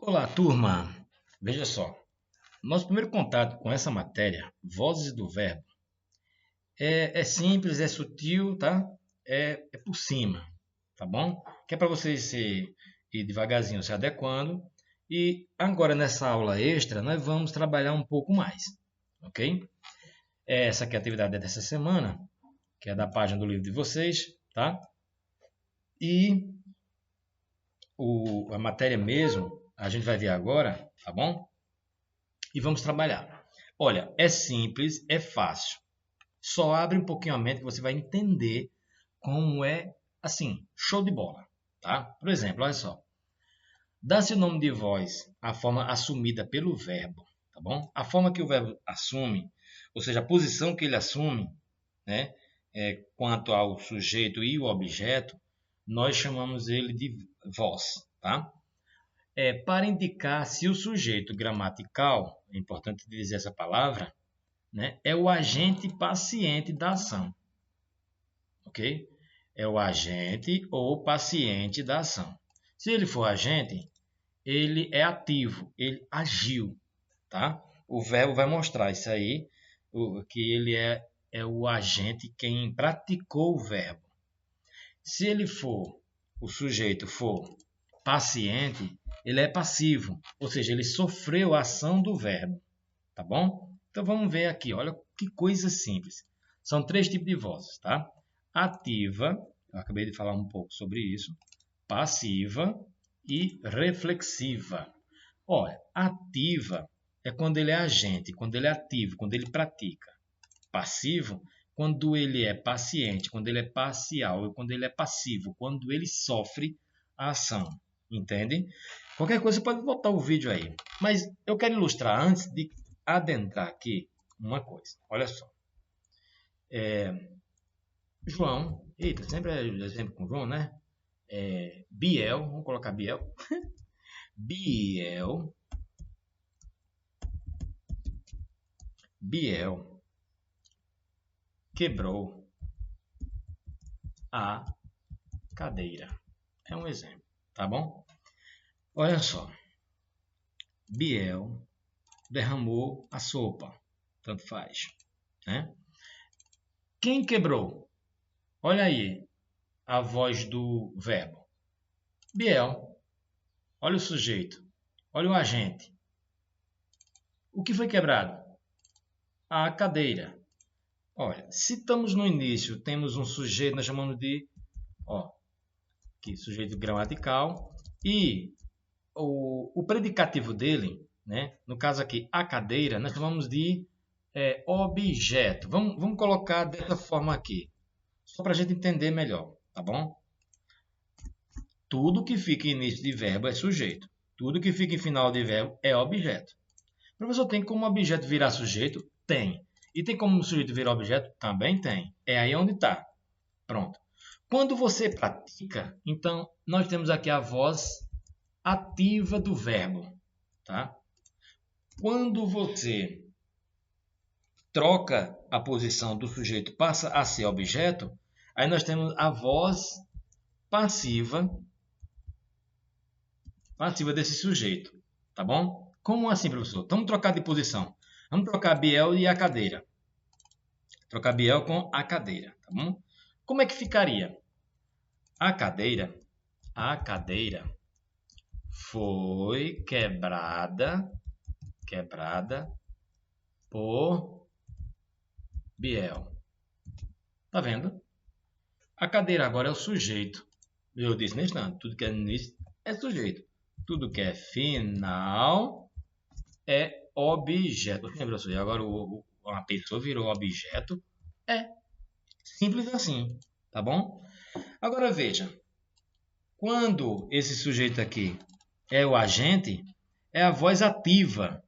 Olá, turma! Veja só, nosso primeiro contato com essa matéria, vozes do verbo, é simples, é sutil, tá? É por cima, tá bom? Que é para vocês ir devagarzinho se adequando. E agora, nessa aula extra, nós vamos trabalhar um pouco mais, ok? Essa aqui é a atividade dessa semana, que é da página do livro de vocês, tá? E a matéria mesmo, a gente vai ver agora, tá bom? E vamos trabalhar. Olha, é simples, é fácil. Só abre um pouquinho a mente que você vai entender como é, assim, show de bola, tá? Por exemplo, olha só. Dá-se o nome de voz à forma assumida pelo verbo, tá bom? A forma que o verbo assume, ou seja, a posição que ele assume, né, quanto ao sujeito e o objeto, nós chamamos ele de voz, tá? Para indicar se o sujeito gramatical, é importante dizer essa palavra, né, é o agente paciente da ação, ok? É o agente ou paciente da ação. Se ele for agente, ele é ativo, ele agiu, tá? O verbo vai mostrar isso aí, que ele é o agente quem praticou o verbo. Se ele for, o sujeito for paciente, ele é passivo, ou seja, ele sofreu a ação do verbo, tá bom? Então vamos ver aqui, olha que coisa simples. São três tipos de vozes, tá? Ativa, eu acabei de falar um pouco sobre isso, passiva e reflexiva. Olha, ativa é quando ele é agente, quando ele é ativo, quando ele pratica. Passivo, quando ele é paciente, quando ele é parcial, quando ele é passivo, quando ele sofre a ação. Entende? Qualquer coisa, você pode botar o vídeo aí. Mas eu quero ilustrar antes de adentrar aqui uma coisa. Olha só. João, eita, sempre é exemplo com João, né? Biel, vamos colocar Biel. Biel quebrou a cadeira. É um exemplo, tá bom? Olha só. Biel derramou a sopa. Tanto faz, né? Quem quebrou? Olha aí a voz do verbo. Biel. Olha o sujeito. Olha o agente. O que foi quebrado? A cadeira. Olha, se estamos no início, temos um sujeito, nós chamamos de aqui, sujeito gramatical, e o predicativo dele, né, no caso aqui, a cadeira, nós chamamos de objeto. Vamos colocar dessa forma aqui, só para a gente entender melhor, tá bom? Tudo que fica em início de verbo é sujeito. Tudo que fica em final de verbo é objeto. O professor tem como objeto virar sujeito? Tem. E tem como sujeito virar objeto? Também tem. É aí onde está. Pronto. Quando você pratica, então, nós temos aqui a voz ativa do verbo. Tá? Quando você troca a posição do sujeito, passa a ser objeto, aí nós temos a voz passiva desse sujeito. Tá bom? Como assim, professor? Vamos trocar de posição. Vamos trocar Biel e a cadeira. Trocar Biel com a cadeira, tá bom? Como é que ficaria? A cadeira foi quebrada por Biel. Tá vendo? A cadeira agora é o sujeito. Eu disse nesse instante, tudo que é início é sujeito. Tudo que é final é objeto. Professor, e agora uma pessoa virou objeto? É simples assim, tá bom? Agora veja, quando esse sujeito aqui é o agente, é a voz ativa.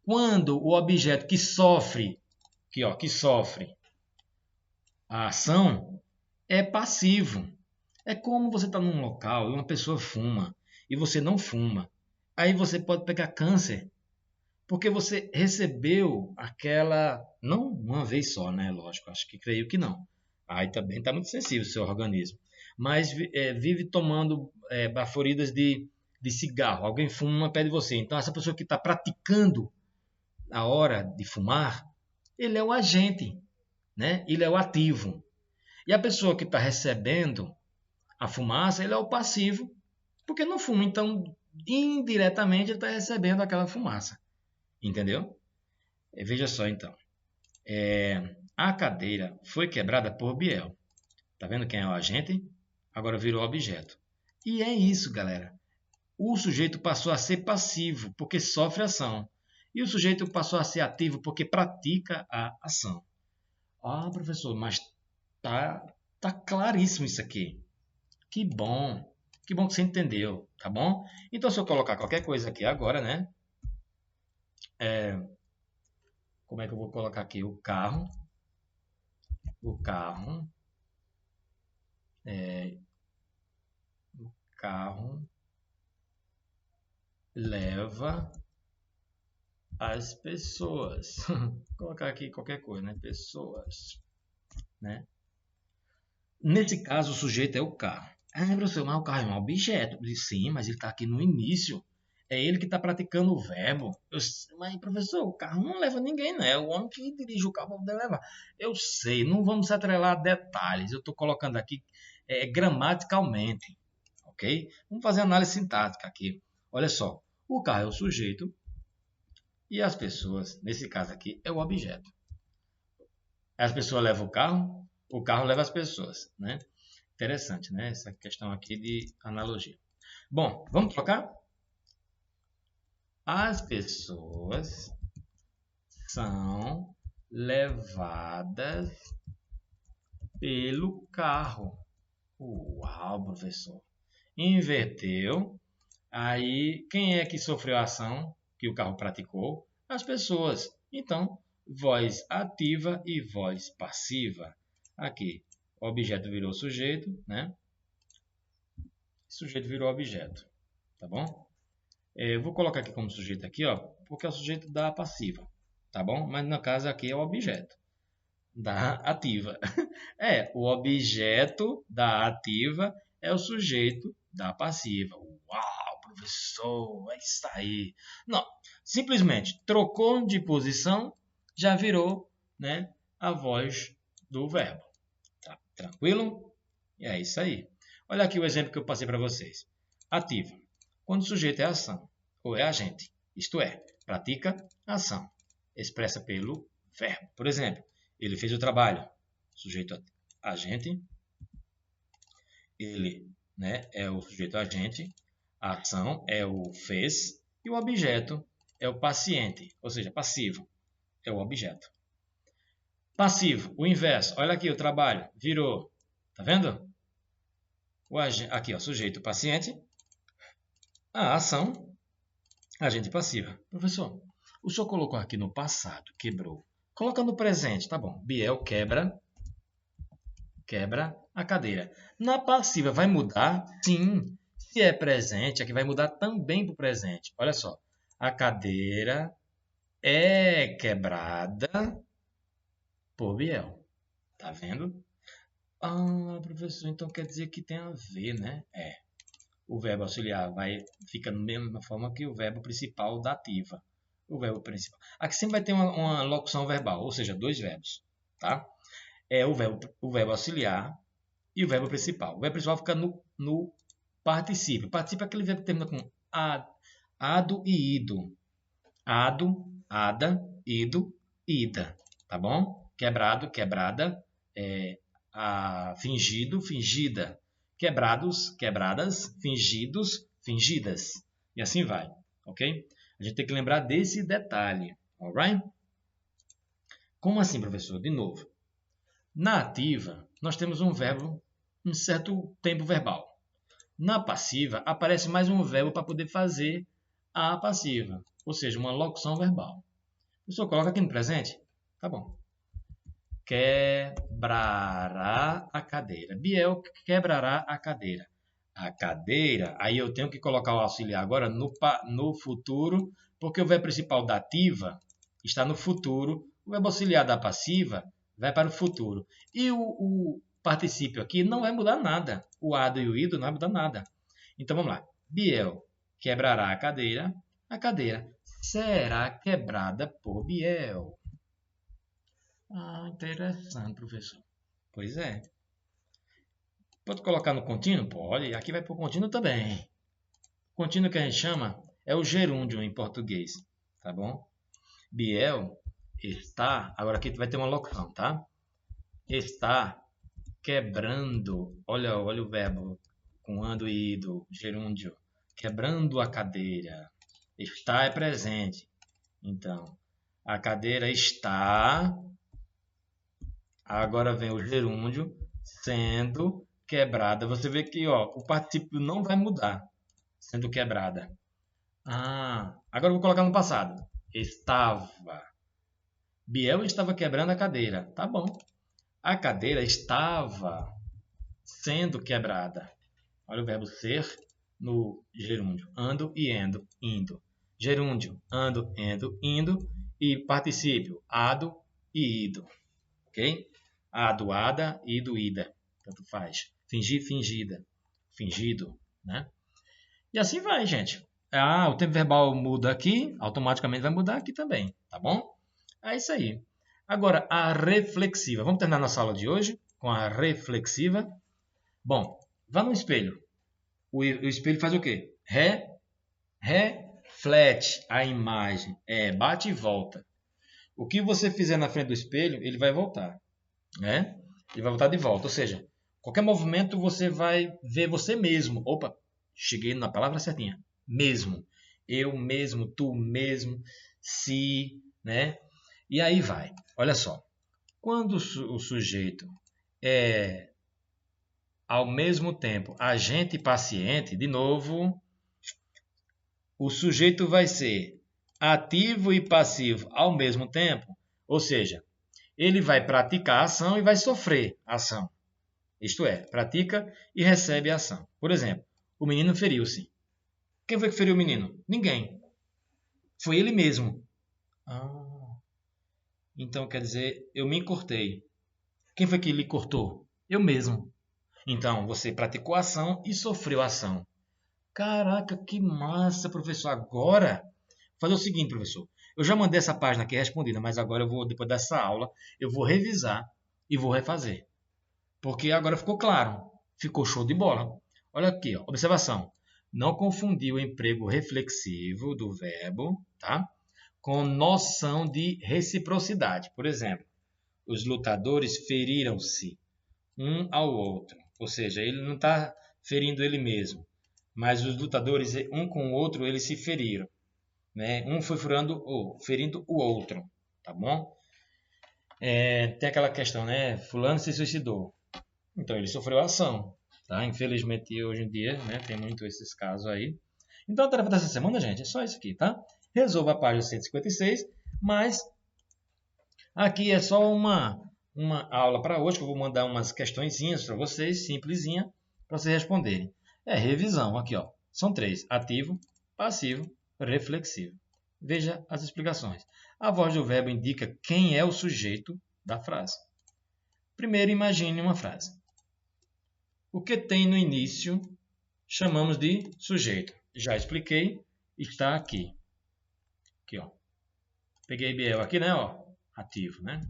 Quando o objeto que sofre a ação é passivo. É como você está num local e uma pessoa fuma e você não fuma. Aí você pode pegar câncer porque você recebeu aquela, não uma vez só, né? Lógico, acho que creio que não. Aí também está muito sensível o seu organismo. Mas vive tomando baforidas de de cigarro. Alguém fuma perto de você. Então, essa pessoa que está praticando a hora de fumar, ele é o agente, né? Ele é o ativo. E a pessoa que está recebendo a fumaça, ele é o passivo, porque não fuma. Então, indiretamente, ele está recebendo aquela fumaça. Entendeu? Veja só, então. A cadeira foi quebrada por Biel. Tá vendo quem é o agente? Agora virou objeto. E é isso, galera. O sujeito passou a ser passivo, porque sofre ação. E o sujeito passou a ser ativo, porque pratica a ação. Ah, professor, mas tá claríssimo isso aqui. Que bom. Que bom que você entendeu, tá bom? Então, se eu colocar qualquer coisa aqui agora, né? Como é que eu vou colocar aqui? O carro. O carro leva as pessoas. Vou colocar aqui qualquer coisa, né? Pessoas, né? Nesse caso, o sujeito é o carro. Ah, professor, mas o carro é um objeto. Sim, mas ele está aqui no início. É ele que está praticando o verbo. Mas, professor, o carro não leva ninguém, né? É o homem que dirige o carro para poder levar. Eu sei, não vamos se atrelar a detalhes. Eu estou colocando aqui gramaticalmente, ok? Vamos fazer análise sintática aqui. Olha só, o carro é o sujeito e as pessoas, nesse caso aqui, é o objeto. As pessoas levam o carro leva as pessoas, né? Interessante, né? Essa questão aqui de analogia. Bom, vamos trocar? As pessoas são levadas pelo carro. Uau, professor. Inverteu. Aí, quem é que sofreu a ação que o carro praticou? As pessoas. Então, voz ativa e voz passiva. Aqui, o objeto virou sujeito, né? Sujeito virou objeto, tá bom? Eu vou colocar aqui como sujeito aqui, ó, porque é o sujeito da passiva, tá bom? Mas no caso aqui é o objeto da ativa. O objeto da ativa é o sujeito da passiva. Uau, professor, é isso aí. Não, simplesmente trocou de posição, já virou, né, a voz do verbo. Tá, tranquilo? E é isso aí. Olha aqui o exemplo que eu passei para vocês. Ativa. Quando o sujeito é ação, ou é agente, isto é, pratica ação, expressa pelo verbo. Por exemplo, ele fez o trabalho, sujeito agente, ele, né, é o sujeito agente, a ação é o fez e o objeto é o paciente, ou seja, passivo, é o objeto. Passivo, o inverso, olha aqui o trabalho, virou, tá vendo? Aqui, ó, sujeito paciente, a ação, agente passiva. Professor, o senhor colocou aqui no passado, quebrou. Coloca no presente, tá bom. Biel quebra a cadeira. Na passiva vai mudar? Sim. Se é presente, aqui vai mudar também para o presente. Olha só. A cadeira é quebrada por Biel. Tá vendo? Ah, professor, então quer dizer que tem a ver, né? O verbo auxiliar fica da mesma forma que o verbo principal da ativa. O verbo principal. Aqui sempre vai ter uma locução verbal, ou seja, dois verbos, tá? É o verbo auxiliar e o verbo principal. O verbo principal fica no particípio. Particípio é aquele verbo que termina com ado e ido. Ado, ada, ido, ida. Tá bom? Quebrado, quebrada. Fingido, fingida. Quebrados, quebradas. Fingidos, fingidas. E assim vai. Ok? A gente tem que lembrar desse detalhe. Alright? Como assim, professor? De novo. Na ativa, nós temos um verbo, um certo tempo verbal. Na passiva, aparece mais um verbo para poder fazer a passiva, ou seja, uma locução verbal. O senhor coloca aqui no presente? Tá bom. Quebrará a cadeira. Biel quebrará a cadeira. A cadeira, aí eu tenho que colocar o auxiliar agora no futuro, porque o verbo principal da ativa está no futuro, o verbo auxiliar da passiva vai para o futuro. E o particípio aqui não vai mudar nada. O ado e o ido não vai mudar nada. Então vamos lá. Biel quebrará a cadeira será quebrada por Biel. Ah, interessante, professor. Pois é. Pode colocar no contínuo? Pode. Aqui vai para o contínuo também. O contínuo que a gente chama é o gerúndio em português. Tá bom? Biel está... Agora aqui vai ter uma locução, tá? Está quebrando... Olha o verbo com ando e ido, gerúndio. Quebrando a cadeira. Está é presente. Então, a cadeira está... Agora vem o gerúndio sendo quebrada. Você vê que ó, o particípio não vai mudar. Sendo quebrada. Ah, agora eu vou colocar no passado. Estava. Biel estava quebrando a cadeira. Tá bom. A cadeira estava sendo quebrada. Olha o verbo ser no gerúndio. Ando e endo. Indo. Gerúndio. Ando, endo, indo. E particípio. Ado e ido. Ok? Adoada, ido, ida. Tanto faz. Fingir, fingida. Fingido. Né? E assim vai, gente. Ah, o tempo verbal muda aqui, automaticamente vai mudar aqui também, tá bom? É isso aí. Agora, a reflexiva. Vamos terminar nossa aula de hoje com a reflexiva. Bom, vá no espelho. O espelho faz o quê? Reflete a imagem. Bate e volta. O que você fizer na frente do espelho, ele vai voltar. Né? Ele vai voltar de volta. Ou seja, qualquer movimento você vai ver você mesmo. Opa, cheguei na palavra certinha. Mesmo. Eu mesmo, tu mesmo, se, né? E aí vai. Olha só. Quando o sujeito é ao mesmo tempo agente e paciente, de novo, o sujeito vai ser ativo e passivo ao mesmo tempo. Ou seja, ele vai praticar a ação e vai sofrer a ação. Isto é, pratica e recebe a ação. Por exemplo, o menino feriu-se. Quem foi que feriu o menino? Ninguém. Foi ele mesmo. Então quer dizer, eu me cortei. Quem foi que lhe cortou? Eu mesmo. Então você praticou a ação e sofreu a ação. Caraca, que massa, professor. Agora, vou fazer o seguinte, professor. Eu já mandei essa página aqui respondida, mas agora eu vou, depois dessa aula, eu vou revisar e vou refazer. Porque agora ficou claro. Ficou show de bola. Olha aqui, ó, observação. Não confundir o emprego reflexivo do verbo, tá? Com noção de reciprocidade. Por exemplo, os lutadores feriram-se um ao outro. Ou seja, ele não está ferindo ele mesmo. Mas os lutadores, um com o outro, eles se feriram. Né? Um foi ferindo o outro. Tá bom? Tem aquela questão, né? Fulano se suicidou. Então ele sofreu ação. Tá? Infelizmente, hoje em dia, né, tem muito esses casos aí. Então a tarefa dessa semana, gente, é só isso aqui, tá? Resolva a página 156, mas aqui é só uma aula para hoje, que eu vou mandar umas questõezinhas para vocês, simplesinha, para vocês responderem. Revisão, aqui, ó. São 3, ativo, passivo, reflexivo. Veja as explicações. A voz do verbo indica quem é o sujeito da frase. Primeiro, imagine uma frase. O que tem no início chamamos de sujeito. Já expliquei, está aqui. Aqui, ó. Peguei Biel aqui, né? Ó, ativo, né?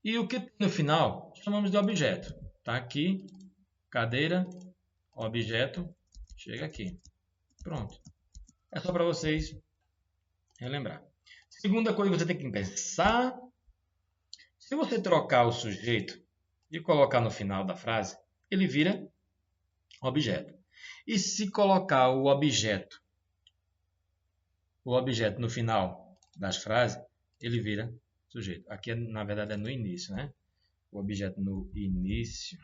E o que tem no final chamamos de objeto. Tá aqui, cadeira, objeto, chega aqui. Pronto. É só para vocês relembrar. Segunda coisa que você tem que pensar, se você trocar o sujeito e colocar no final da frase, ele vira objeto. E se colocar o objeto no final das frases, ele vira sujeito. Aqui, na verdade, é no início, né? O objeto no início,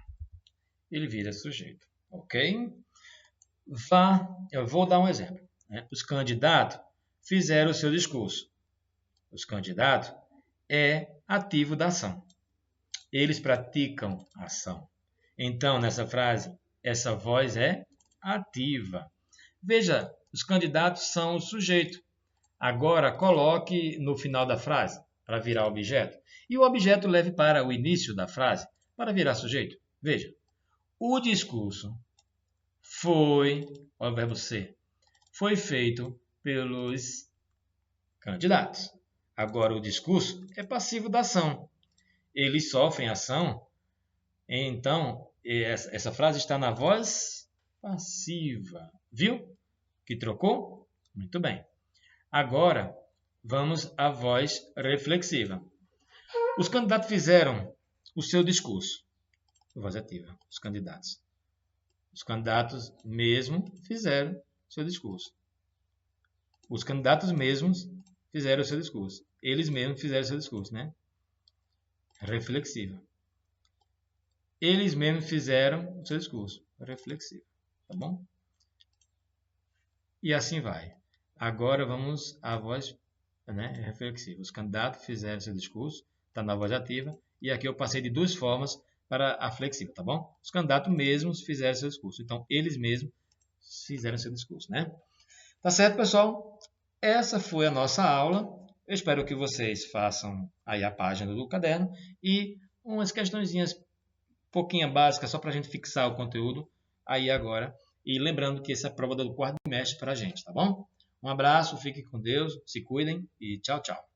ele vira sujeito. Ok? Eu vou dar um exemplo. Né? Os candidatos fizeram o seu discurso. Os candidatos é ativo da ação. Eles praticam a ação. Então, nessa frase, essa voz é ativa. Veja, os candidatos são o sujeito. Agora, coloque no final da frase para virar objeto. E o objeto leve para o início da frase para virar sujeito. Veja, o discurso foi, olha o verbo ser, foi feito pelos candidatos. Agora, o discurso é passivo da ação. Eles sofrem ação. Então, essa frase está na voz passiva. Viu? Que trocou? Muito bem. Agora, vamos à voz reflexiva. Os candidatos fizeram o seu discurso. Voz ativa. Os candidatos. Os candidatos mesmo fizeram o seu discurso. Os candidatos mesmos fizeram o seu discurso. Eles mesmos fizeram o seu discurso, né? Reflexiva. Eles mesmos fizeram o seu discurso. Reflexivo. Tá bom? E assim vai. Agora vamos à voz, né, reflexiva. Os candidatos fizeram o seu discurso. Está na voz ativa. E aqui eu passei de duas formas para a flexível, tá bom? Os candidatos mesmos fizeram seu discurso. Então, eles mesmos fizeram seu discurso, né? Tá certo, pessoal? Essa foi a nossa aula. Eu espero que vocês façam aí a página do caderno e umas questõezinhas pouquinho básicas, só para a gente fixar o conteúdo aí agora. E lembrando que essa é a prova do quarto trimestre para a gente, tá bom? Um abraço, fiquem com Deus, se cuidem e tchau, tchau.